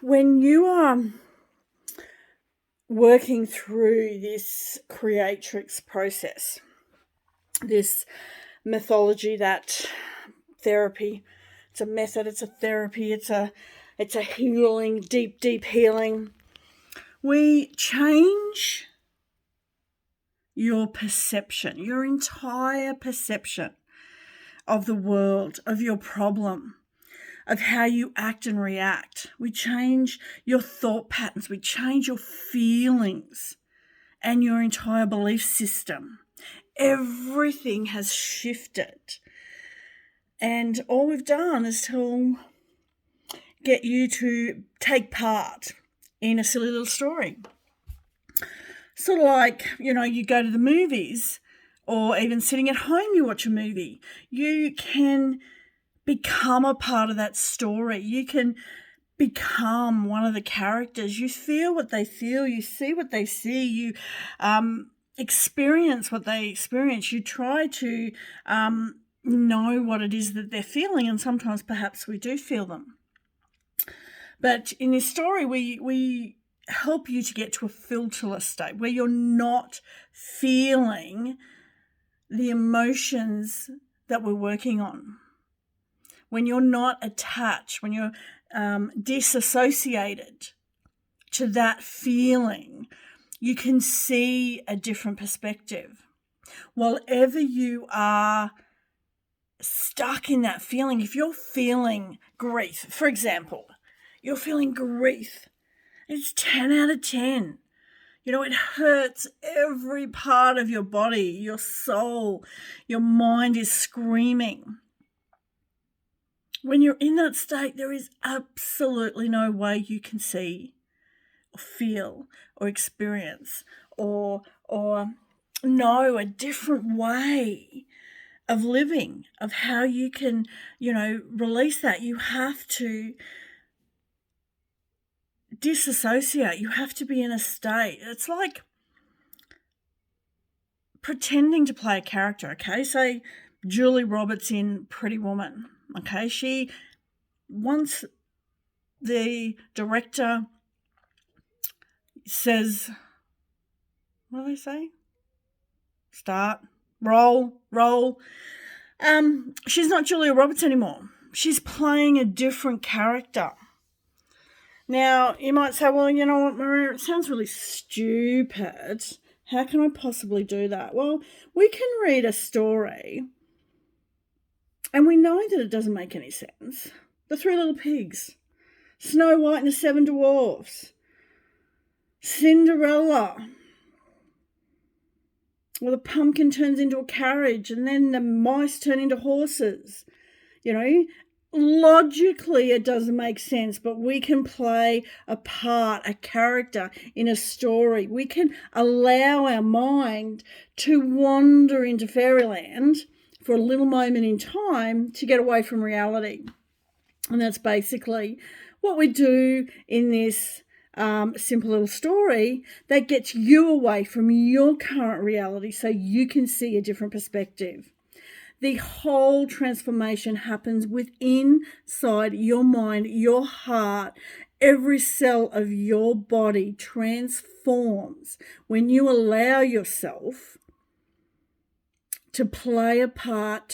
when you are working through this creatrix process, this mythology, that therapy, it's a method, it's a therapy, it's a healing, deep healing. We change your perception, your entire perception of the world, of your problem, of how you act and react. We change your thought patterns, we change your feelings and your entire belief system. Everything has shifted. And all we've done is to get you to take part in a silly little story. Sort of like, you go to the movies, or even sitting at home you watch a movie. You can become a part of that story. You can become one of the characters. You feel what they feel. You see what they see. You experience what they experience. You try to know what it is that they're feeling, and sometimes perhaps we do feel them. But in this story, we help you to get to a filterless state where you're not feeling the emotions that we're working on. When you're not attached, when you're disassociated to that feeling, you can see a different perspective. Wherever you are stuck in that feeling, if you're feeling grief, for example, you're feeling grief, it's 10 out of 10. It hurts every part of your body, your soul, your mind is screaming. When you're in that state, there is absolutely no way you can see or feel or experience or know a different way of living, of how you can, release that. You have to disassociate. You have to be in a state. It's like pretending to play a character, okay? Say Julie Roberts in Pretty Woman, okay? She, once the director says, what do they say? Start, roll. She's not Julia Roberts anymore. She's playing a different character. Now, you might say, well, you know what, Maria, it sounds really stupid. How can I possibly do that? Well, we can read a story and we know that it doesn't make any sense. The Three Little Pigs, Snow White and the Seven Dwarfs, Cinderella, well, the pumpkin turns into a carriage and then the mice turn into horses. Logically it doesn't make sense, but we can play a part, a character in a story. We can allow our mind to wander into fairyland for a little moment in time to get away from reality. And that's basically what we do in this simple little story that gets you away from your current reality so you can see a different perspective. The whole transformation happens inside your mind, your heart. Every cell of your body transforms when you allow yourself to play a part,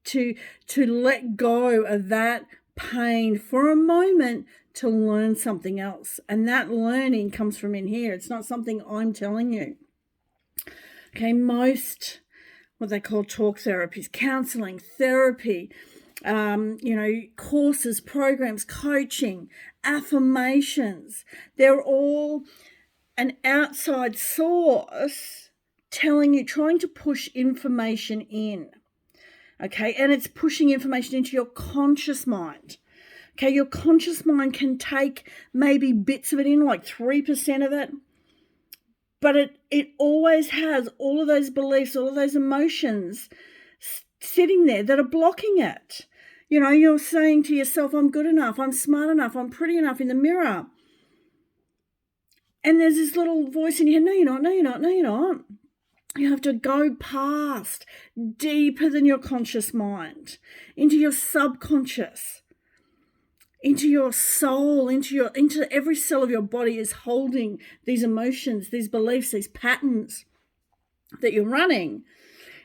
to let go of that pain for a moment to learn something else. And that learning comes from in here. It's not something I'm telling you. Okay, most what they call talk therapies, counseling, therapy, courses, programs, coaching, affirmations, they're all an outside source telling you, trying to push information in. Okay, and it's pushing information into your conscious mind. Okay, your conscious mind can take maybe bits of it in, like 3% of it, but it always has all of those beliefs, all of those emotions sitting there that are blocking it. You're saying to yourself, I'm good enough, I'm smart enough, I'm pretty enough in the mirror. And there's this little voice in your head, no, you're not, no, you're not, no, you're not. You have to go past, deeper than your conscious mind, into your subconscious. into your soul, into every cell of your body is holding these emotions, these beliefs, these patterns that you're running.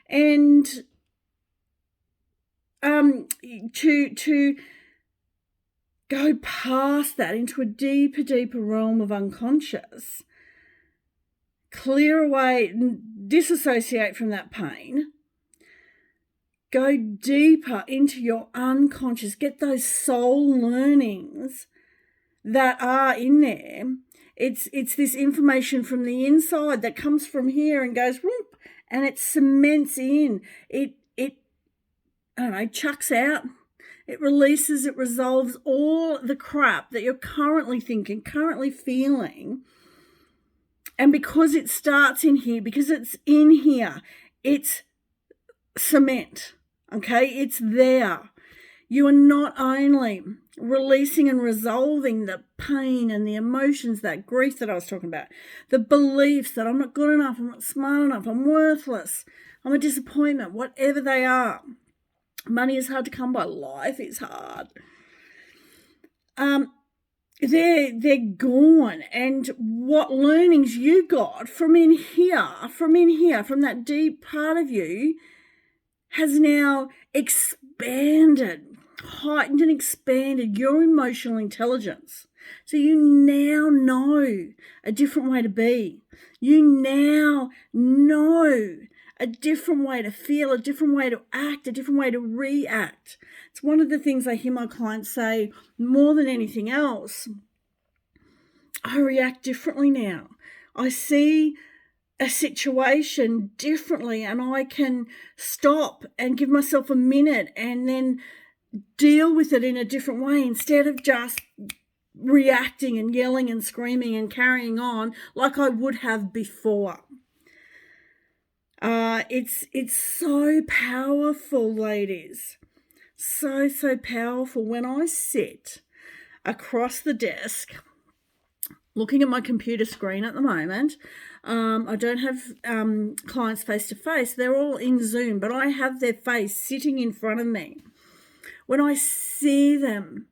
And to go past that into a deeper realm of unconscious, clear away, disassociate from that pain, go deeper into your unconscious, get those soul learnings that are in there. It's this information from the inside that comes from here and goes whoop, and it cements in. It I don't know, chucks out. It releases, it resolves all the crap that you're currently thinking, currently feeling. And because it starts in here, because it's in here, it's cement, okay? It's there. You are not only releasing and resolving the pain and the emotions, that grief that I was talking about, the beliefs that I'm not good enough, I'm not smart enough, I'm worthless, I'm a disappointment, whatever they are. Money is hard to come by. Life is hard. They're gone. And what learnings you got from in here, from that deep part of you, has now expanded, heightened and expanded your emotional intelligence. So you now know a different way to be. You now know a different way to feel, a different way to act, a different way to react. It's one of the things I hear my clients say more than anything else. I react differently now. I see a situation differently, and I can stop and give myself a minute and then deal with it in a different way instead of just reacting and yelling and screaming and carrying on like I would have before. It's so powerful, ladies. So powerful. When I sit across the desk looking at my computer screen at the moment, I don't have clients face to face. They're all in Zoom, but I have their face sitting in front of me. When I see them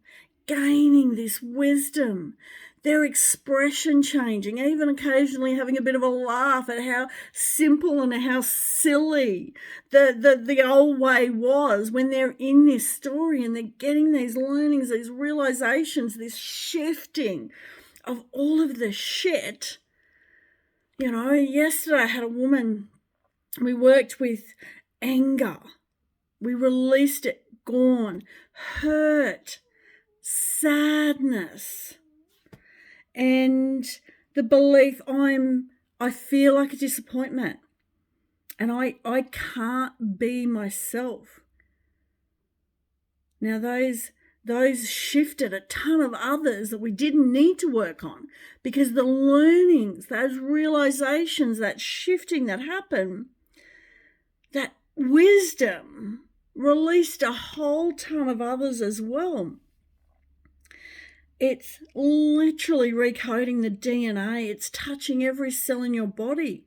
gaining this wisdom, their expression changing, even occasionally having a bit of a laugh at how simple and how silly the old way was, when they're in this story and they're getting these learnings, these realizations, this shifting of all of the shit. You know, yesterday I had a woman, we worked with anger. We released it, gone, hurt, sadness, and the belief I feel like a disappointment and I can't be myself. Now those shifted a ton of others that we didn't need to work on, because the learnings, those realizations, that shifting that happened, that wisdom released a whole ton of others as well. It's literally recoding the DNA. It's touching every cell in your body.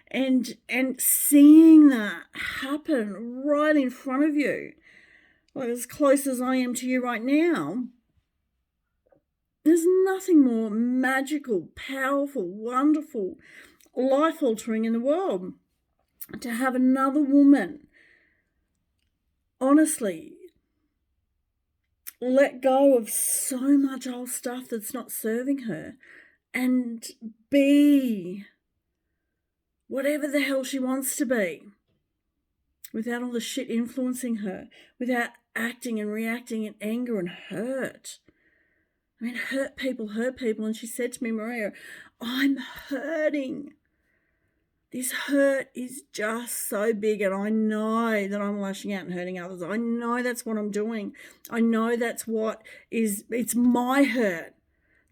And seeing that happen right in front of you, like as close as I am to you right now, there's nothing more magical, powerful, wonderful, life-altering in the world. To have another woman, honestly, let go of so much old stuff that's not serving her and be whatever the hell she wants to be, without all the shit influencing her, without acting and reacting in anger and hurt. I mean, hurt people. And she said to me, Maria, I'm hurting. This hurt is just so big, and I know that I'm lashing out and hurting others. I know that's what I'm doing. I know that's it's my hurt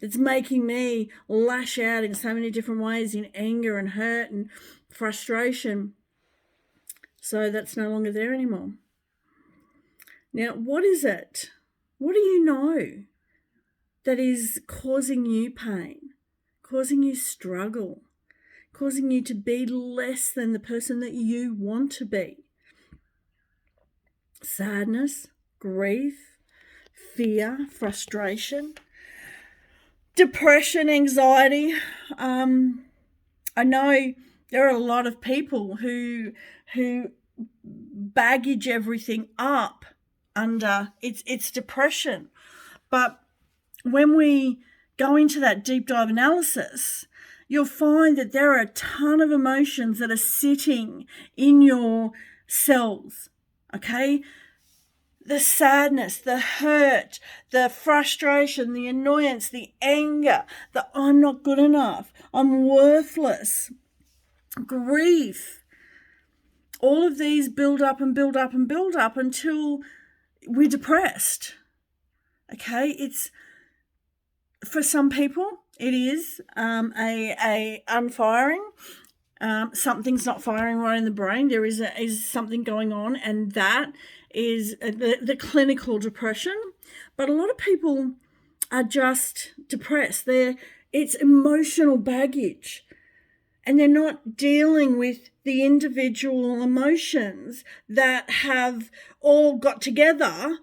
that's making me lash out in so many different ways, in anger and hurt and frustration. So that's no longer there anymore. Now, what is it? What do you know that is causing you pain, causing you struggle, causing you to be less than the person that you want to be? Sadness, grief, fear, frustration, depression, anxiety. I know there are a lot of people who baggage everything up under it's depression. But when we go into that deep dive analysis, you'll find that there are a ton of emotions that are sitting in your cells, okay? The sadness, the hurt, the frustration, the annoyance, the anger, the I'm not good enough, I'm worthless, grief. All of these build up and build up and build up until we're depressed. Okay, it's for some people it is a unfiring. Something's not firing right in the brain. There is something going on, and that is the clinical depression. But a lot of people are just depressed. It's emotional baggage, and they're not dealing with the individual emotions that have all got together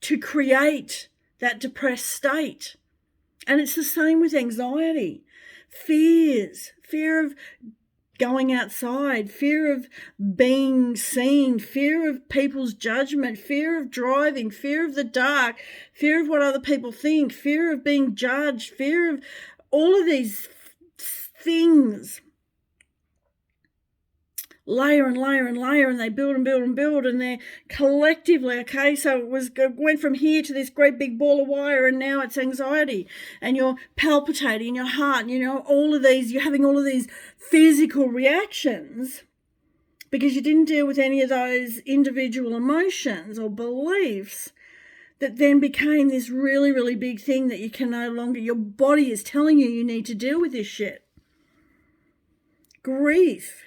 to create that depressed state. And it's the same with anxiety, fears, fear of going outside, fear of being seen, fear of people's judgment, fear of driving, fear of the dark, fear of what other people think, fear of being judged, fear of all of these things. Layer and layer and layer, and they build and build and build, and they're collectively, okay, so it went from here to this great big ball of wire, and now it's anxiety, and you're palpitating in your heart, and you're having all of these physical reactions because you didn't deal with any of those individual emotions or beliefs that then became this really, really big thing that you can no longer, your body is telling you need to deal with this shit. Grief,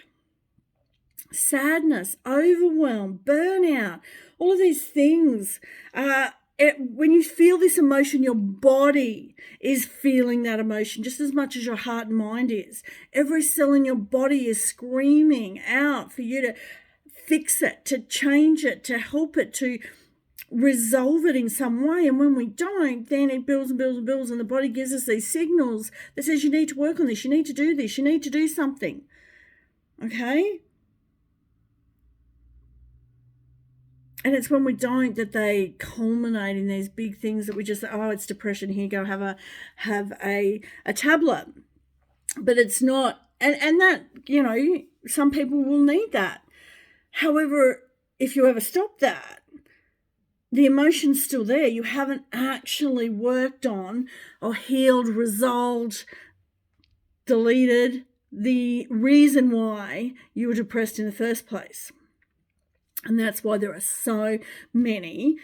sadness, overwhelm, burnout, all of these things. When you feel this emotion, your body is feeling that emotion just as much as your heart and mind is. Every cell in your body is screaming out for you to fix it, to change it, to help it, to resolve it in some way. And when we don't, then it builds and builds and builds, and the body gives us these signals that says you need to work on this, you need to do this, you need to do something. Okay? And it's when we don't that they culminate in these big things that we just say, oh, it's depression, here, go have a tablet. But it's not, and that, some people will need that. However, if you ever stop that, the emotion's still there. You haven't actually worked on or healed, resolved, deleted the reason why you were depressed in the first place. And that's why there are so many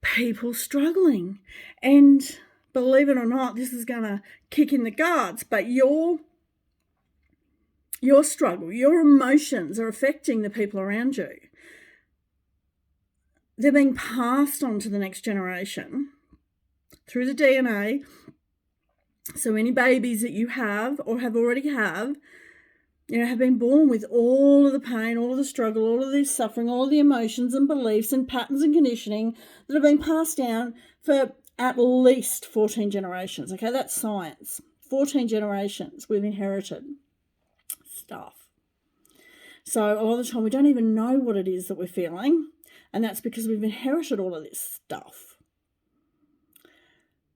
people struggling. And believe it or not, this is going to kick in the guts, but your struggle, your emotions are affecting the people around you. They're being passed on to the next generation through the DNA. So any babies that you have or have already have been born with all of the pain, all of the struggle, all of the suffering, all of the emotions and beliefs and patterns and conditioning that have been passed down for at least 14 generations. Okay, that's science. 14 generations we've inherited stuff. So a lot of the time we don't even know what it is that we're feeling, and that's because we've inherited all of this stuff.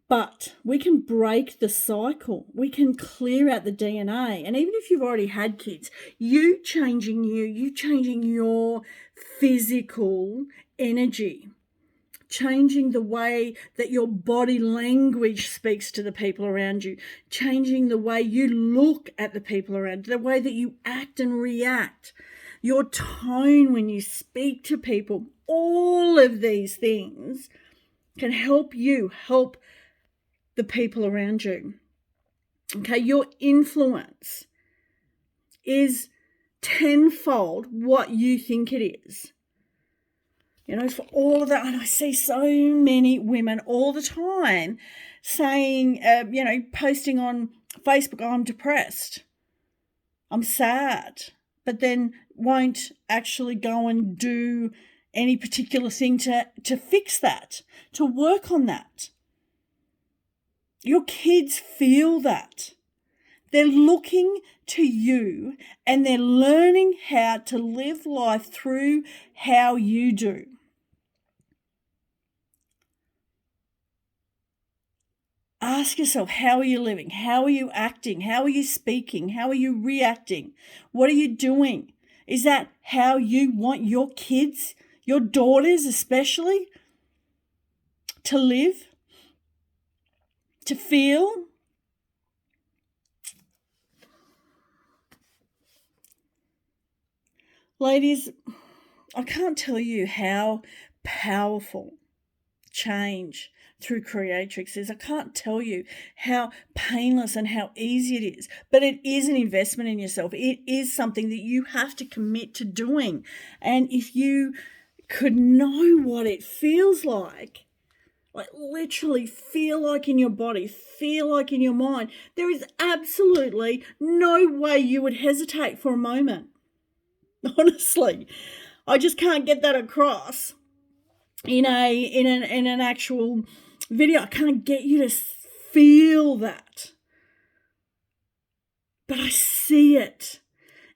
But we can break the cycle. We can clear out the DNA. And even if you've already had kids, you changing your physical energy, changing the way that your body language speaks to the people around you, changing the way you look at the people around you, the way that you act and react, your tone when you speak to people, all of these things can help you help the people around you. Okay, your influence is tenfold what you think it is. For all of that, and I see so many women all the time saying, posting on Facebook, I'm depressed, I'm sad, but then won't actually go and do any particular thing to fix that, to work on that. Your kids feel that. They're looking to you and they're learning how to live life through how you do. Ask yourself, how are you living? How are you acting? How are you speaking? How are you reacting? What are you doing? Is that how you want your kids, your daughters especially, to live, to feel? Ladies, I can't tell you how powerful change through creatrix is. I can't tell you how painless and how easy it is, but it is an investment in yourself. It is something that you have to commit to doing. And if you could know what it feels like literally feel like in your body, feel like in your mind, there is absolutely no way you would hesitate for a moment. Honestly, I just can't get that across in an actual video. I can't get you to feel that, but I see it,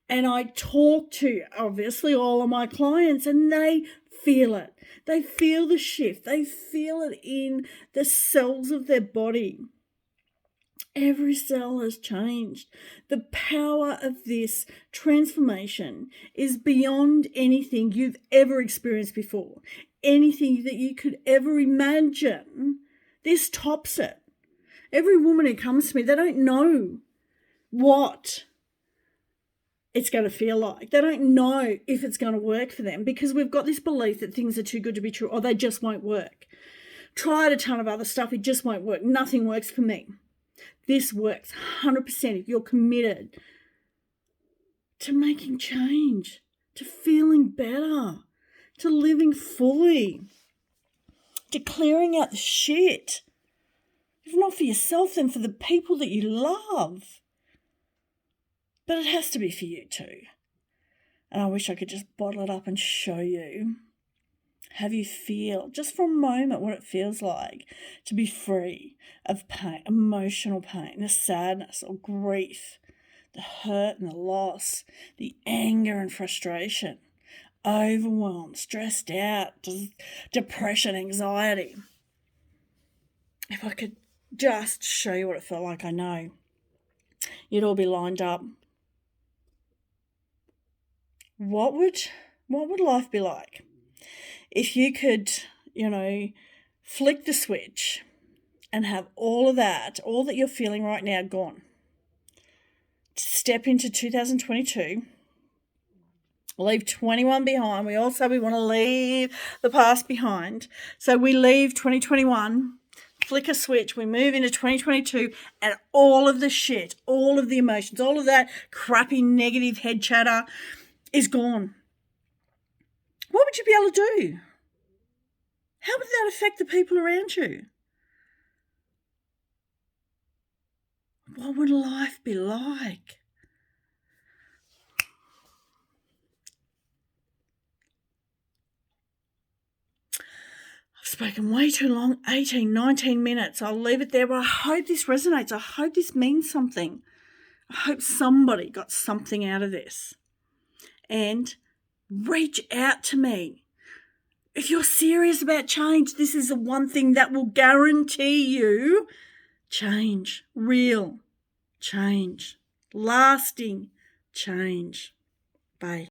and I talk to obviously all of my clients, and they feel it. They feel the shift. They feel it in the cells of their body. Every cell has changed. The power of this transformation is beyond anything you've ever experienced before. Anything that you could ever imagine, this tops it. Every woman who comes to me, they don't know what it's going to feel like. They don't know if it's going to work for them because we've got this belief that things are too good to be true or they just won't work. Tried a ton of other stuff. It just won't work. Nothing works for me. This works 100% if you're committed to making change, to feeling better, to living fully, to clearing out the shit. If not for yourself, then for the people that you love. But it has to be for you too. And I wish I could just bottle it up and show you. Have you feel, just for a moment, what it feels like to be free of pain, emotional pain, the sadness or grief, the hurt and the loss, the anger and frustration, overwhelmed, stressed out, depression, anxiety. If I could just show you what it felt like, I know you'd all be lined up. What would life be like if you could, flick the switch and have all of that, all that you're feeling right now gone? Step into 2022, leave 21 behind. We all say we want to leave the past behind. So we leave 2021, flick a switch, we move into 2022, and all of the shit, all of the emotions, all of that crappy negative head chatter is gone. What would you be able to do? How would that affect the people around you? What would life be like? I've spoken way too long, 18, 19 minutes. I'll leave it there, but I hope this resonates. I hope this means something. I hope somebody got something out of this. And reach out to me. If you're serious about change, this is the one thing that will guarantee you change, real change, lasting change. Bye.